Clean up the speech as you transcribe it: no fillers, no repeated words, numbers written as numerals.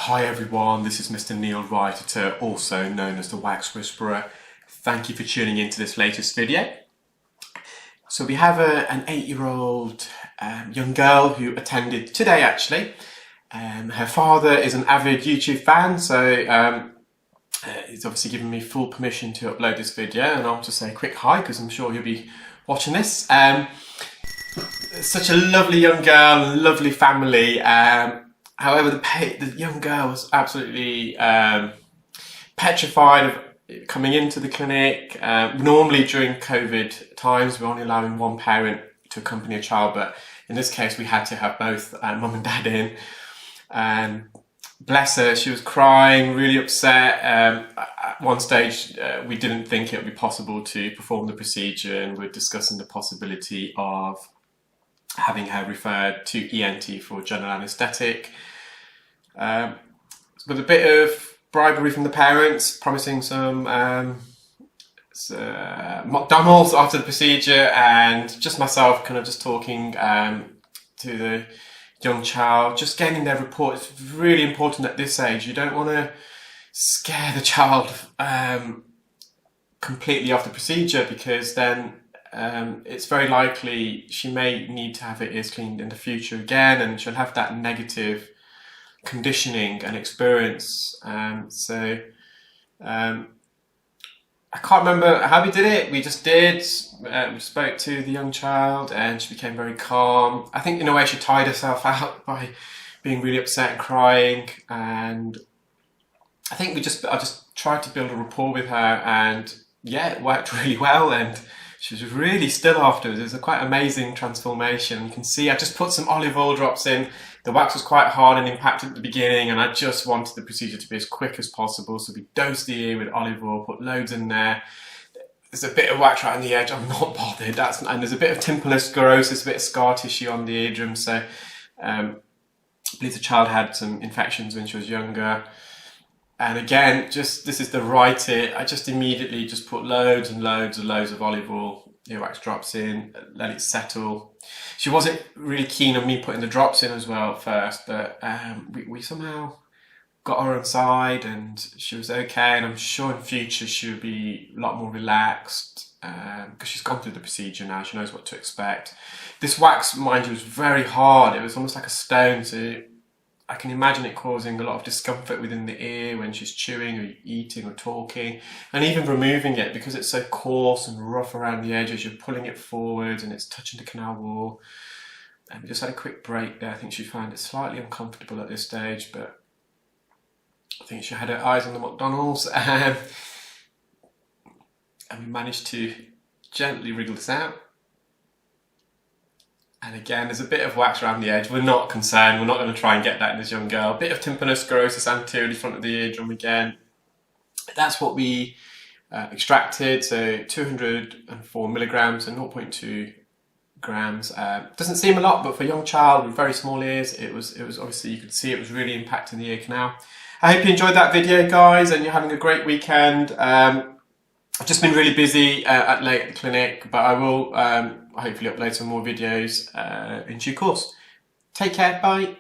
Hi everyone, this is Mr Neel Raithatha, also known as the Wax Whisperer. Thank you for tuning into this latest video. So we have an 8-year-old young girl who attended today actually. Her father is an avid YouTube fan, so he's obviously given me full permission to upload this video, and I'll just say a quick hi because I'm sure he'll be watching this. Such a lovely young girl, lovely family. However, the young girl was absolutely petrified of coming into the clinic. Normally during COVID times, we're only allowing one parent to accompany a child, but in this case we had to have both mum and dad in. And bless her, she was crying, really upset. At one stage we didn't think it would be possible to perform the procedure, and we're discussing the possibility of having her referred to ENT for general anaesthetic. With a bit of bribery from the parents, promising some McDonald's after the procedure, and just myself kind of just talking to the young child, just getting their report. It's really important at this age. You don't want to scare the child completely off the procedure, because then it's very likely she may need to have her ears cleaned in the future again, and she'll have that negative conditioning and experience. I can't remember how we did it. We just did. We spoke to the young child and she became very calm. I think in a way she tired herself out by being really upset and crying, and I think I just tried to build a rapport with her, and yeah, it worked really well, and she was really still afterwards. It was a quite amazing transformation. You can see I just put some olive oil drops in. The wax was quite hard and impacted at the beginning, and I just wanted the procedure to be as quick as possible. So we dosed the ear with olive oil, put loads in there. There's a bit of wax right on the edge. I'm not bothered. And there's a bit of tympanoid sclerosis, a bit of scar tissue on the eardrum. So I believe the child had some infections when she was younger. And again, this is the right ear. I just immediately just put loads and loads and loads of olive oil, earwax drops in, let it settle. She wasn't really keen on me putting the drops in as well at first, but we somehow got her on side and she was okay. And I'm sure in future she'll be a lot more relaxed because she's gone through the procedure now. She knows what to expect. This wax, mind you, was very hard. It was almost like a stone, so I can imagine it causing a lot of discomfort within the ear when she's chewing or eating or talking, and even removing it because it's so coarse and rough around the edges. You're pulling it forward and it's touching the canal wall. And we just had a quick break there. I think she found it slightly uncomfortable at this stage, but I think she had her eyes on the McDonald's, and we managed to gently wriggle this out. And again, there's a bit of wax around the edge. We're not concerned. We're not going to try and get that in this young girl. A bit of tympanoid sclerosis anteriorly front of the eardrum again. That's what we extracted. So 204 milligrams and 0.2 grams. Doesn't seem a lot, but for a young child with very small ears, it was obviously, you could see it was really impacting the ear canal. I hope you enjoyed that video, guys, and you're having a great weekend. I've just been really busy late at the clinic, but I will hopefully upload some more videos in due course. Take care, bye.